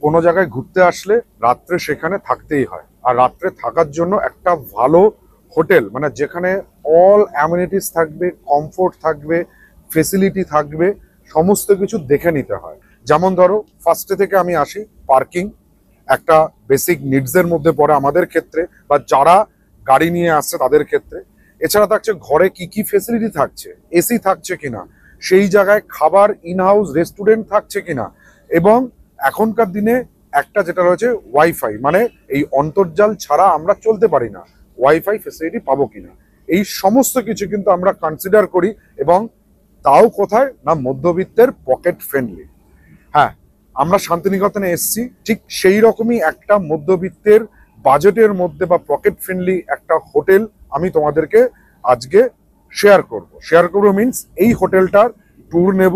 কোনো জায়গায় ঘুরতে আসলে রাত্রে সেখানে থাকতেই হয়, আর রাত্রে থাকার জন্য একটা ভালো হোটেল, মানে যেখানে অল অ্যামিনিটিস থাকবে, কমফোর্ট থাকবে, ফেসিলিটি থাকবে, সমস্ত কিছু দেখে নিতে হয়। যেমন ধরো ফার্স্টে থেকে আমি আসি, পার্কিং একটা বেসিক নিডসের মধ্যে পড়ে আমাদের ক্ষেত্রে, বা যারা গাড়ি নিয়ে আসছে তাদের ক্ষেত্রে। এছাড়া থাকছে ঘরে কি কি ফেসিলিটি থাকছে, এসি থাকছে কিনা, সেই জায়গায় খাবার ইন হাউস রেস্টুরেন্ট থাকছে কিনা, এবং এখনকার দিনে একটা যেটা রয়েছে ওয়াইফাই, মানে এই অন্তর্জাল ছাড়া আমরা চলতে পারি না, ওয়াইফাই ফেসিলিটি পাবো কিনা, এই সমস্ত কিছু কিন্তু আমরা কনসিডার করি। এবং তাও কোথায় না, মধ্যবিত্তের পকেট ফ্রেন্ডলি। হ্যাঁ, আমরা শান্তিনিকেতনে এসছি, ঠিক সেই রকমই একটা মধ্যবিত্তের বাজেটের মধ্যে বা পকেট ফ্রেন্ডলি একটা হোটেল আমি তোমাদেরকে আজকে শেয়ার করবো মিনস এই হোটেলটার ট্যুর নেব,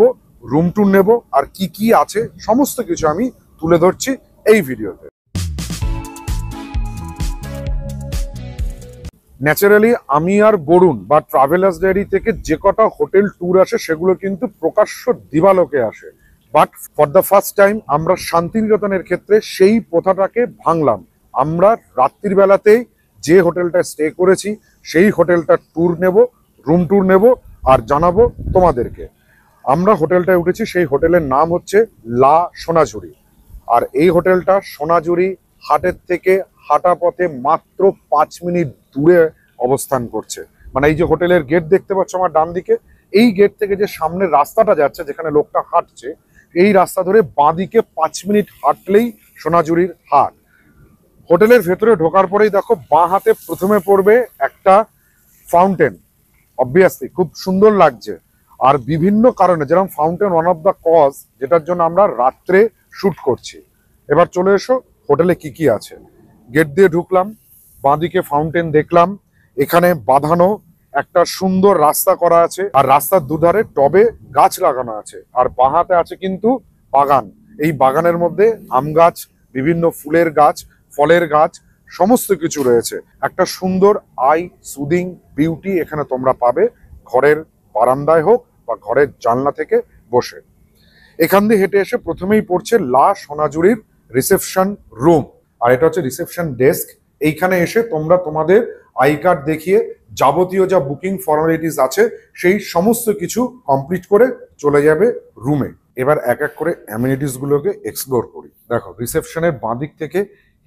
রুম ট্যুর নেব, আর কি কি আছে সমস্ত কিছু আমি তুলে ধরছি এই ভিডিওতে। ন্যাচারালি আমি আর বরুণ বা ট্রাভেলার্স ডায়েরি থেকে যে কটা হোটেল ট্যুর আসে সেগুলো কিন্তু প্রকাশ্য দিবালোকে আসে, but for the first time আমরা শান্তিনিকেতনের ক্ষেত্রে সেই প্রথাটাকে ভাঙলাম। আমরা রাত্রির বেলাতেই যে হোটেলটা স্টে করেছি সেই হোটেলটার ট্যুর নেব, রুম ট্যুর নেব, আর জানাবো তোমাদেরকে। আমরা হোটেলটায় উঠেছি, সেই হোটেলের নাম হচ্ছে লা সোনাঝুরি। আর এই হোটেলটা সোনাঝুরি হাটের থেকে হাঁটা পথে মাত্র 5 মিনিট দূরে অবস্থান করছে। মানে এই যে হোটেলের গেট দেখতে পাচ্ছ আমার ডান দিকে, এই গেট থেকে যে সামনের রাস্তাটা যাচ্ছে যেখানে লোকটা হাঁটছে, এই রাস্তা ধরে বাঁদিকে 5 মিনিট হাঁটলেই সোনাঝুরির হাট। হোটেলের ভেতরে ঢোকার পরেই দেখো বাঁ হাতে প্রথমে পড়বে একটা ফাউন্টেন, অবভিয়াসলি খুব সুন্দর লাগছে। আর বিভিন্ন কারণে, যেরকম fountain one of the cause যেটার জন্য আমরা রাত্রে শুট করছি। এবার চলে এসো হোটেলে কি কি আছে। গেট দিয়ে ঢুকলাম, বাঁদিকে ফাউন্টেন দেখলাম, এখানে বাঁধানো একটা সুন্দর রাস্তা করা আছে, আর রাস্তার দুধারে টবে গাছ লাগানো আছে, আর বাঁহাতে আছে কিন্তু বাগান। এই বাগানের মধ্যে আম গাছ, বিভিন্ন ফুলের গাছ, ফলের গাছ, সমস্ত কিছু রয়েছে। একটা সুন্দর আই সুদিং বিউটি এখানে তোমরা পাবে, ঘরের বারান্দায় হোক বা ঘরের জানলা থেকে বসে। এখান দিয়ে হেঁটে এসে প্রথমেই পড়ছে লা সোনাঝুরির রিসেপশন রুম, আর এটা হচ্ছে রিসেপশন ডেস্ক। এইখানে এসে তোমরা তোমাদের আই কার্ড দেখিয়ে যাবতীয় যা বুকিং ফর্মালিটিস আছে সেই সমস্ত কিছু কমপ্লিট করে চলে যাবে রুমে। এবার এক এক করে অ্যামিনিটিস গুলোকে এক্সপ্লোর করি। দেখো, রিসেপশনের বাঁ দিক থেকে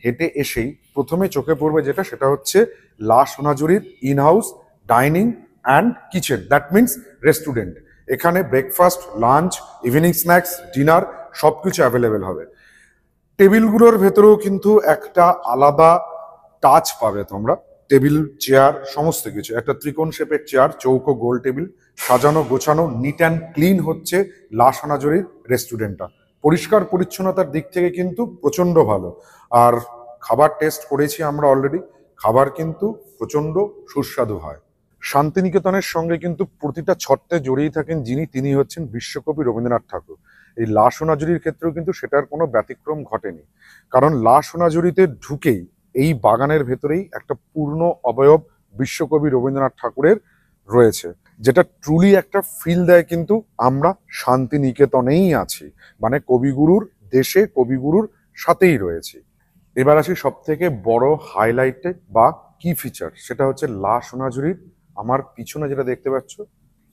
হেঁটে এসেই প্রথমে চোখে পড়বে যেটা, সেটা হচ্ছে লা সোনাঝুরির in house dining and kitchen, that means restaurant. এখানে breakfast, lunch, evening snacks, dinner সবকিছু অ্যাভেলেবেল হবে। টেবিলগুলোর ভেতরেও কিন্তু একটা আলাদা টাচ পাবে তোমরা। টেবিল, চেয়ার, সমস্ত কিছু একটা ত্রিকোণ শেপের চেয়ার, চৌকো গোল টেবিল, সাজানো গোছানো, নিট অ্যান্ড ক্লিন হচ্ছে লা সোনাঝুরির রেস্টুরেন্টটা। পরিষ্কার পরিচ্ছন্নতার দিক থেকে কিন্তু প্রচন্ড ভালো। আর খাবার টেস্ট করেছি আমরা অলরেডি, খাবার কিন্তু প্রচন্ড সুস্বাদু হয়। শান্তিনিকেতনের সঙ্গে কিন্তু প্রতিটা ছত্রে জড়িয়ে থাকেন যিনি, তিনি হচ্ছেন বিশ্বকবি রবীন্দ্রনাথ ঠাকুর। এই লা সোনাঝুরির ক্ষেত্রেও কিন্তু সেটার কোনো ব্যতিক্রম ঘটেনি, কারণ লা সোনাঝুরিতে ঢুকেই এই বাগানের ভেতরেই একটা পূর্ণ অবয়ব বিশ্বকবি রবীন্দ্রনাথ ঠাকুরের রয়েছে, যেটা ট্রুলি একটা ফিল দেয় কিন্তু আমরা শান্তিনিকেতনেই আছি, মানে কবিগুরুর দেশে, কবিগুরুর সাথেই রয়েছি। এবার আসি সব থেকে বড় হাইলাইটে বা কি ফিচার, সেটা হচ্ছে লা সোনাঝুরির আমার পিছনে যেটা দেখতে পাচ্ছ,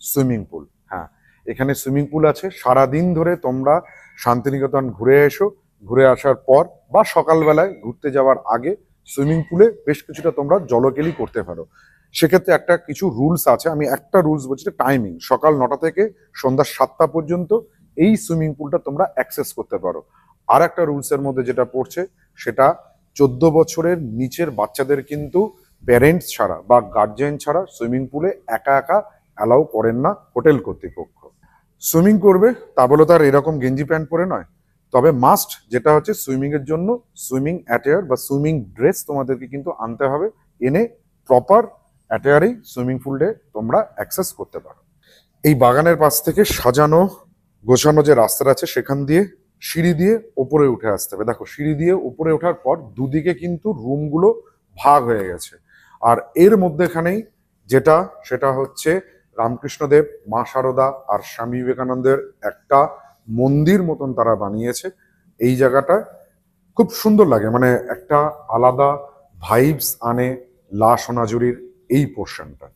সুইমিং পুল। হ্যাঁ, এখানে সুইমিং পুল আছে। সারাদিন ধরে তোমরা শান্তিনিকেতন ঘুরে এসো, ঘুরে আসার পর বা সকালবেলায় ঘুরতে যাওয়ার আগে সুইমিং পুলে বেশ কিছুটা তোমরা জলকেলি করতে পারো। সেক্ষেত্রে একটা কিছু রুলস আছে, আমি একটা রুলস বলছি, টাইমিং সকাল 9টা থেকে সন্ধ্যা 7টা পর্যন্ত এই সুইমিং পুলটা তোমরা অ্যাক্সেস করতে পারো। আর একটা রুলসের মধ্যে যেটা পড়ছে, সেটা 14 বছরের নিচের বাচ্চাদের কিন্তু প্যারেন্টস ছাড়া বা গার্জিয়ান ছাড়া সুইমিং পুলে একা একা অ্যালাউ করেন না হোটেল কর্তৃপক্ষ। সুইমিং করবে তা বলে তার এরকম গেঞ্জি প্যান্ট পরে নয়, তবে মাস্ট যেটা হচ্ছে সুইমিং এর জন্য সুইমিং অ্যাটেয়ার বা সুইমিং ড্রেস তোমাদেরকে কিন্তু আনতে হবে, এনে প্রপার অ্যাটেয়ারেই সুইমিং পুলে তোমরা অ্যাক্সেস করতে পারো। এই বাগানের পাশ থেকে সাজানো গোছানো যে রাস্তা আছে সেখান দিয়ে সিঁড়ি দিয়ে উপরে উঠে আসতে হবে। দেখো, সিঁড়ি দিয়ে উপরে ওঠার পর দুদিকে কিন্তু রুমগুলো ভাগ হয়ে গেছে, আর এর মধ্যেখানেই যেটা, সেটা হচ্ছে রামকৃষ্ণদেব, মা শারদা আর স্বামী বিবেকানন্দের একটা মন্দির মতন তারা বানিয়েছে। এই জায়গাটা খুব সুন্দর লাগে, মানে একটা আলাদা ভাইবস আনে লা সোনাঝুরির এই পোর্শনটা।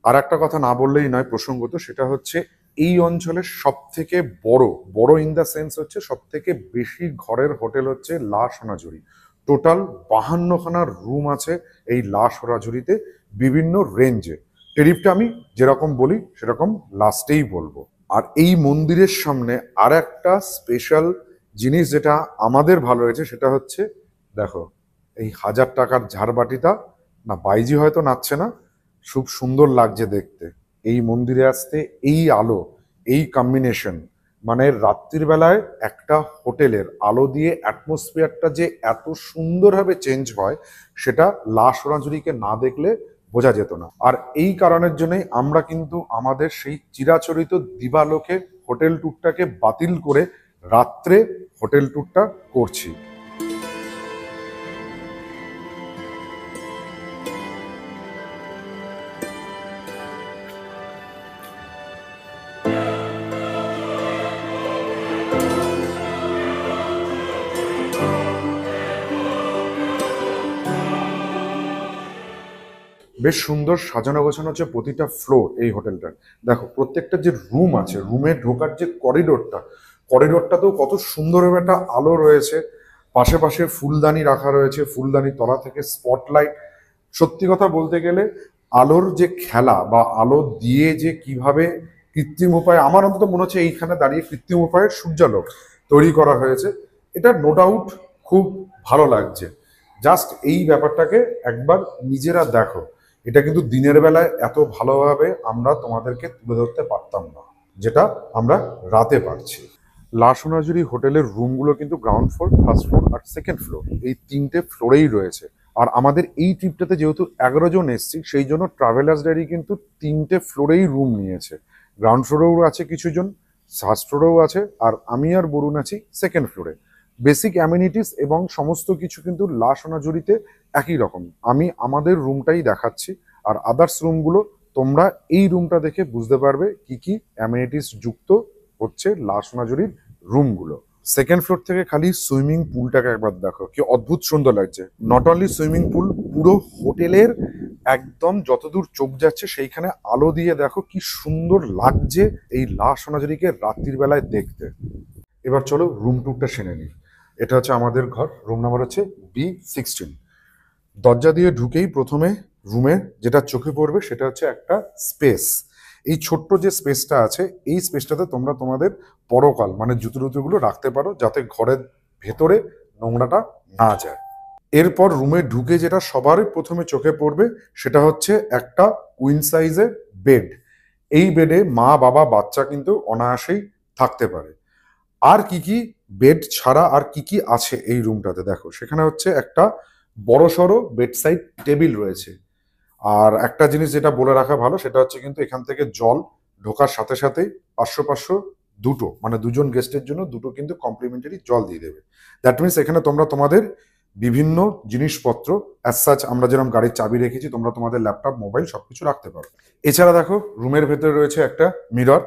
আর একটা কথা না বললেই নয় প্রসঙ্গত, সেটা হচ্ছে এই অঞ্চলের সব থেকে বড় বড় ইন দ্য সেন্স হচ্ছে সব থেকে বেশি ঘরের হোটেল হচ্ছে লা সোনাঝুরি। টোটাল 52খানা রুম আছে এই লা সোনাঝুরিতে, বিভিন্ন রেঞ্জে। টেরিফটা আমি যেরকম বলি সেরকম লাস্টেই বলবো। আর এই মন্দিরের সামনে আর একটা স্পেশাল জিনিস যেটা আমাদের ভালো হয়েছে সেটা হচ্ছে, দেখো এই 1000 টাকার ঝাড়বাতিটা, না বাইজি হয়তো নাচছে না, খুব সুন্দর লাগছে দেখতে। এই মন্দিরে আসতে এই আলো, এই কম্বিনেশন, মানে রাত্রির বেলায় একটা হোটেলের আলো দিয়ে অ্যাটমসফিয়ারটা যে এত সুন্দরভাবে চেঞ্জ হয় সেটা লা সোনাঝুরিকে না দেখলে বোঝা যেত না। আর এই কারণের জন্যই আমরা কিন্তু আমাদের সেই চিরাচরিত দিবালোকে হোটেল ট্যুরটাকে বাতিল করে রাত্রে হোটেল ট্যুরটা করছি। বেশ সুন্দর সাজানো গোছানো হচ্ছে প্রতিটা ফ্লোর এই হোটেলটার। দেখো প্রত্যেকটা যে রুম আছে, রুমে ঢোকার যে করিডোরটাতেও কত সুন্দরভাবে একটা আলো রয়েছে, পাশে পাশে ফুলদানি রাখা রয়েছে, ফুলদানি তলা থেকে স্পটলাইট। সত্যি কথা বলতে গেলে আলোর যে খেলা বা আলো দিয়ে যে কিভাবে কৃত্রিম উপায়ে, আমার অন্তত মনে হচ্ছে এইখানে দাঁড়িয়ে কৃত্রিম উপায়ে সূর্যালোক তৈরি করা হয়েছে, এটা নো ডাউট খুব ভালো লাগছে। জাস্ট এই ব্যাপারটাকে একবার নিজেরা দেখো, এটা কিন্তু দিনের বেলায় এত ভালোভাবে আমরা তোমাদেরকে তুলে ধরতে পারতাম না, যেটা আমরা রাতে পারছি। লা সোনাঝুরি হোটেলের রুমগুলো কিন্তু গ্রাউন্ড ফ্লোর, ফার্স্ট ফ্লোর আর সেকেন্ড ফ্লোর, এই 3টে ফ্লোরেই রয়েছে। আর আমাদের এই ট্রিপটাতে যেহেতু 11 জন এসছি, সেই জন্য ট্রাভেলার্স ডায়েরি কিন্তু 3টে ফ্লোরেই রুম নিয়েছে। গ্রাউন্ড ফ্লোরেও আছে কিছু জন, ফার্স্ট ফ্লোরেও আছে, আর আমি আর বরুণ আছি সেকেন্ড ফ্লোরে। বেসিক অ্যামিনিটিস এবং সমস্ত কিছু কিন্তু লা সোনাঝুরিতে একই রকম। আমি আমাদের রুমটাই দেখাচ্ছি, আর আদার্স রুমগুলো তোমরা এই রুমটা দেখে বুঝতে পারবে কি কি অ্যামিনিটিস যুক্ত হচ্ছে লা সোনাঝুরির রুমগুলো। সেকেন্ড ফ্লোর থেকে খালি সুইমিং পুলটাকে একবার দেখো, কি অদ্ভুত সুন্দর লাগছে। নট অনলি সুইমিং পুল, পুরো হোটেলের একদম যতদূর চোখ যাচ্ছে সেইখানে আলো দিয়ে দেখো কি সুন্দর লাগছে এই লা সোনাঝুরিকে রাত্রির বেলায় দেখতে। এবার চলো রুম টুরটা সেরে নিই। এটা হচ্ছে আমাদের ঘর, রুম নাম্বার হচ্ছে B16। দরজা দিয়ে ঢুকেই প্রথমে রুমে যেটা চোখে পড়বে সেটা হচ্ছে একটা স্পেস। এই ছোট্ট যে স্পেসটা আছে, এই স্পেসটাতে তোমরা তোমাদের পরকাল মানে জুতো টুতোগুলো রাখতে পারো, যাতে ঘরের ভেতরে নোংরাটা না যায়। এরপর রুমে ঢুকে যেটা সবারই প্রথমে চোখে পড়বে সেটা হচ্ছে একটা কুইন সাইজের বেড। এই বেডে মা বাবা বাচ্চা কিন্তু অনায়াসেই থাকতে পারে। আর কি কি বেড ছাড়া আর কি কি আছে এই রুমটাতে দেখো, সেখানে হচ্ছে একটা বড়সড় বেডসাইড টেবিল রয়েছে। আর একটা জিনিস যেটা বলে রাখা ভালো সেটা হচ্ছে কিন্তু এখান থেকে জল ঢোকার সাথে সাথেই 500 দুটো, মানে দুজন গেস্টের জন্য দুটো কিন্তু কমপ্লিমেন্টারি জল দিয়ে দেবে। দ্যাট মিনস এখানে তোমরা তোমাদের বিভিন্ন জিনিসপত্র অ্যাজ সাচ, আমরা যেরকম গাড়ির চাবি রেখেছি, তোমরা তোমাদের ল্যাপটপ মোবাইল সবকিছু রাখতে পারো। এছাড়া দেখো রুমের ভেতরে রয়েছে একটা মিরর,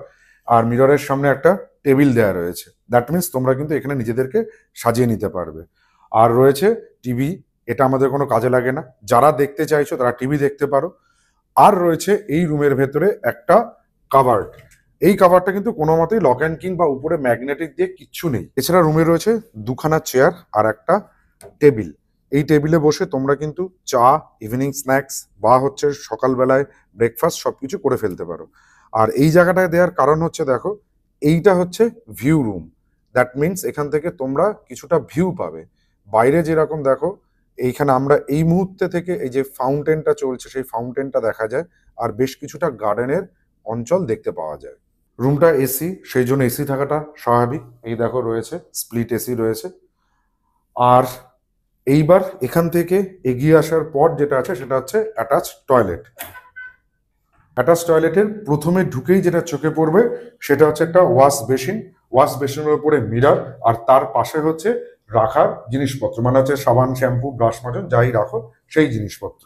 আর মিররের সামনে একটা টেবিল দেওয়া রয়েছে। দ্যাট মিনস তোমরা কিন্তু এখানে নিজেদেরকে সাজিয়ে নিতে পারবে। আর রয়েছে টিভি, এটা আমাদের কোনো কাজে লাগে না, যারা দেখতে চাইছো তারা টিভি দেখতে পারো। আর রয়েছে এই রুমের ভেতরে একটা কাভার্ড, এই কাভারটা কিন্তু কোনো মতেই লক অ্যান্ড কিং বা উপরে ম্যাগনেটিক দিয়ে কিচ্ছু নেই। এছাড়া রুমে রয়েছে দুখানা চেয়ার আর একটা টেবিল। এই টেবিলে বসে তোমরা কিন্তু চা, ইভিনিং স্ন্যাক্স বা হচ্ছে সকালবেলায় ব্রেকফাস্ট সবকিছু করে ফেলতে পারো। আর এই জায়গাটায় দেওয়ার কারণ হচ্ছে দেখো, এইটা হচ্ছে ভিউ রুম। দ্যাট মিনস এখান থেকে তোমরা কিছুটা ভিউ পাবে। বাইরে যেরকম দেখো, এইখানে আমরা এই মুহূর্তে থেকে এই যে ফাউন্টেনটা চলছে সেই ফাউন্টেনটা দেখা যায়, আর বেশ কিছুটা গার্ডেনের অঞ্চল দেখতে পাওয়া যায়। রুমটা এসি, সেই জন্য এসি থাকাটা স্বাভাবিক। এই দেখো রয়েছে স্প্লিট এসি রয়েছে। আর এইবার এখান থেকে এগিয়ে আসার পর যেটা আছে সেটা হচ্ছে অ্যাটাচ টয়লেট। অ্যাটাচ টয়লেটের প্রথমে ঢুকেই যেটা চোখে পড়বে সেটা হচ্ছে একটা ওয়াশ বেসিন। ওয়াশ বেসিনের উপরে মিরর, আর তার পাশে হচ্ছে রাখার জিনিসপত্র, মানে হচ্ছে সাবান, শ্যাম্পু, ব্রাশ মাজন যাই রাখো সেই জিনিসপত্র।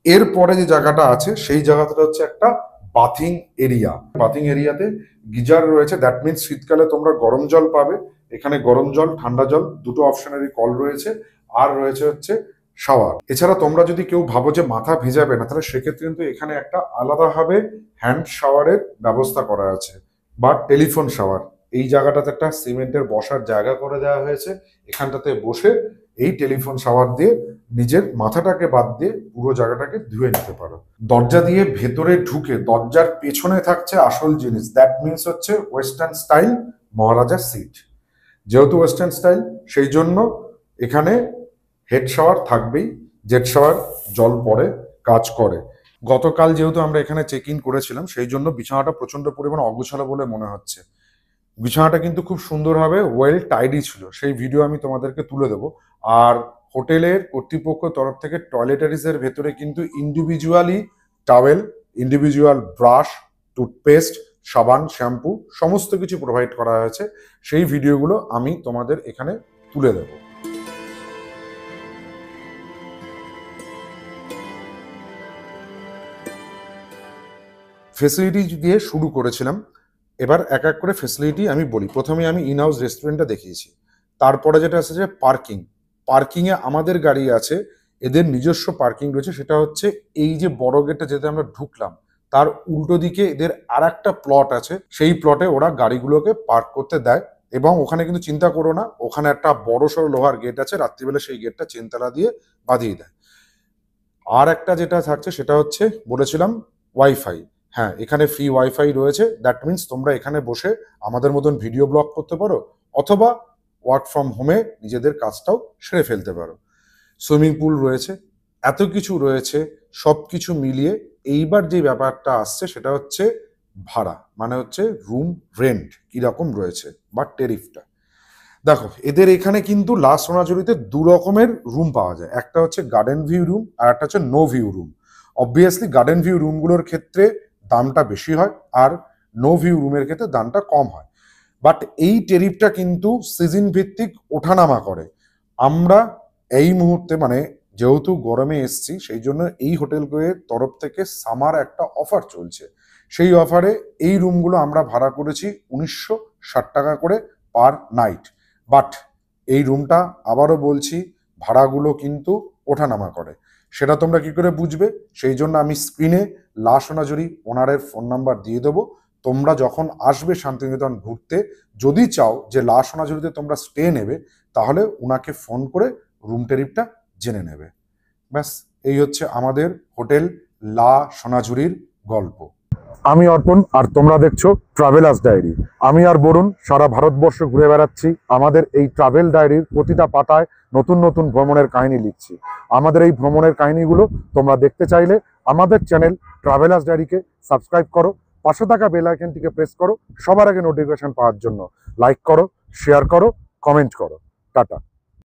এরপরে যে জায়গাটা আছে সেই জায়গাটা হচ্ছে একটা বাথিং এরিয়া। বাথিং এরিয়াতে গিজার রয়েছে, দ্যাট মিনস শীতকালে তোমরা গরম জল পাবে এখানে গরম জল ঠান্ডা জল দুটো অপশনারি কল রয়েছে, আর রয়েছে হচ্ছে শাওয়ার। এছাড়া তোমরা যদি কেউ ভাবো যে মাথা ভেজাবে না, তাহলে সেক্ষেত্রে কিন্তু এখানে একটা আলাদাভাবে হ্যান্ড শাওয়ারের ব্যবস্থা করা আছে বা টেলিফোন শাওয়ার। এই জায়গাটাতে একটা সিমেন্টের বসার জায়গা করে দেওয়া হয়েছে, এখানটাতে বসে এই টেলিফোন শাওয়ার দিয়ে নিজের মাথাটাকে বাদ দিয়ে পুরো জায়গাটাকে ধুয়ে নিতে পারো। দরজা দিয়ে ভেতরে ঢুকে দরজার পেছনে থাকছে আসল জিনিস, দ্যাট মিনস হচ্ছে ওয়েস্টার্ন স্টাইল মহারাজার সিট। যেহেতু ওয়েস্টার্ন স্টাইল, সেই জন্য এখানে হেড শাওয়ার থাকবেই, জেট শাওয়ার জল পড়ে কাজ করে। গতকাল যেহেতু আমরা এখানে চেক ইন করেছিলাম, সেই জন্য বিছানাটা প্রচন্ড পরিমাণ অগোছালো বলে মনে হচ্ছে। বিছানাটা কিন্তু খুব সুন্দরভাবে ওয়েল টাইডি ছিল, সেই ভিডিও আমি তোমাদেরকে তুলে দেবো। আর হোটেলের কর্তৃপক্ষ তরফ থেকে টয়লেটারিজের ভেতরে কিন্তু individually towel, individual brush, toothpaste, সাবান, শ্যাম্পু সমস্ত কিছু প্রোভাইড করা হয়েছে। সেই ভিডিওগুলো আমি তোমাদের এখানে তুলে দেবো। ফেসিলিটি দিয়ে শুরু করেছিলাম, এবার এক এক করে ফেসিলিটি আমি বলি। প্রথমে আমি ইন হাউস রেস্টুরেন্টটা দেখিয়েছি, তারপরে যেটা আছে যে পার্কিং। পার্কিংয়ে আমাদের গাড়ি আছে, এদের নিজস্ব পার্কিং রয়েছে। সেটা হচ্ছে এই যে বড় গেটটা যেতে আমরা ঢুকলাম, তার উল্টো দিকে এদের আর একটা প্লট আছে, সেই প্লটে ওরা গাড়িগুলোকে পার্ক করতে দেয়। এবং ওখানে কিন্তু চিন্তা করো না, ওখানে একটা বড় সড়ো লোহার গেট আছে, রাত্রিবেলা সেই গেটটা চেনতালা দিয়ে বাঁধিয়ে দেয়। আর একটা যেটা থাকছে সেটা হচ্ছে বলেছিলাম ওয়াইফাই। হ্যাঁ, এখানে ফ্রি ওয়াইফাই রয়েছে, দ্যাট মিনস তোমরা এখানে বসে আমাদের মতন ভিডিও ব্লগ করতে পারো, অথবা ওয়ার্ক ফ্রম হোমে নিজেদের কাজটাও সেরে ফেলতে পারো। সুইমিং পুল রয়েছে, এত কিছু রয়েছে। সব কিছু মিলিয়ে এইবার যে ব্যাপারটা আসছে সেটা হচ্ছে ভাড়া, মানে হচ্ছে রুম রেন্ট কিরকম রয়েছে বা টেরিফটা। দেখো, এদের এখানে কিন্তু লাস্ট সোনাঝুরিতে দু রকমের রুম পাওয়া যায়, একটা হচ্ছে গার্ডেন ভিউ রুম আর একটা হচ্ছে no view room. Obviously garden view রুমগুলোর ক্ষেত্রে দামটা বেশি হয়, আর নো ভিউ রুমের ক্ষেত্রে দামটা কম হয়। বাট এই টেরিফটা কিন্তু সিজন ভিত্তিক ওঠানামা করে। আমরা এই মুহূর্তে মানে যেহেতু গরমে এসছি, সেই জন্য এই হোটেলগুলোর তরফ থেকে সামার একটা অফার চলছে। সেই অফারে এই রুমগুলো আমরা ভাড়া করেছি 1960 টাকা করে পার নাইট। বাট এই রুমটা আবারও বলছি, ভাড়াগুলো কিন্তু ওঠানামা করে। সেটা তোমরা কি করে বুঝবে? সেই জন্য আমি স্ক্রিনে লা সোনাঝুরি ওনারের ফোন নাম্বার দিয়ে দেবো। তোমরা যখন আসবে শান্তিনিকেতন ঘুরতে, যদি চাও যে লা সোনাঝুরিতে তোমরা স্টে নেবে, তাহলে ওনাকে ফোন করে রুম টেরিফটা জেনে নেবে। ব্যাস, এই হচ্ছে আমাদের হোটেল লা সোনাঝুরির গল্প। আমি অর্পণ, আর তোমরা দেখছো ট্রাভেলার্স ডায়েরি। আমি আর বরুণ সারা ভারতবর্ষ ঘুরে বেড়াচ্ছি। আমাদের এই ট্রাভেল ডায়েরির প্রতিটা পাতায় নতুন নতুন ভ্রমণের কাহিনী লিখছি। আমাদের এই ভ্রমণের কাহিনীগুলো তোমরা দেখতে চাইলে আমাদের চ্যানেল ট্রাভেলার্স ডায়েরিকে সাবস্ক্রাইব করো, পাশে থাকা বেল আইকনটিকে প্রেস করো সবার আগে নোটিফিকেশন পাওয়ার জন্য। লাইক করো, শেয়ার করো, কমেন্ট করো। টাটা।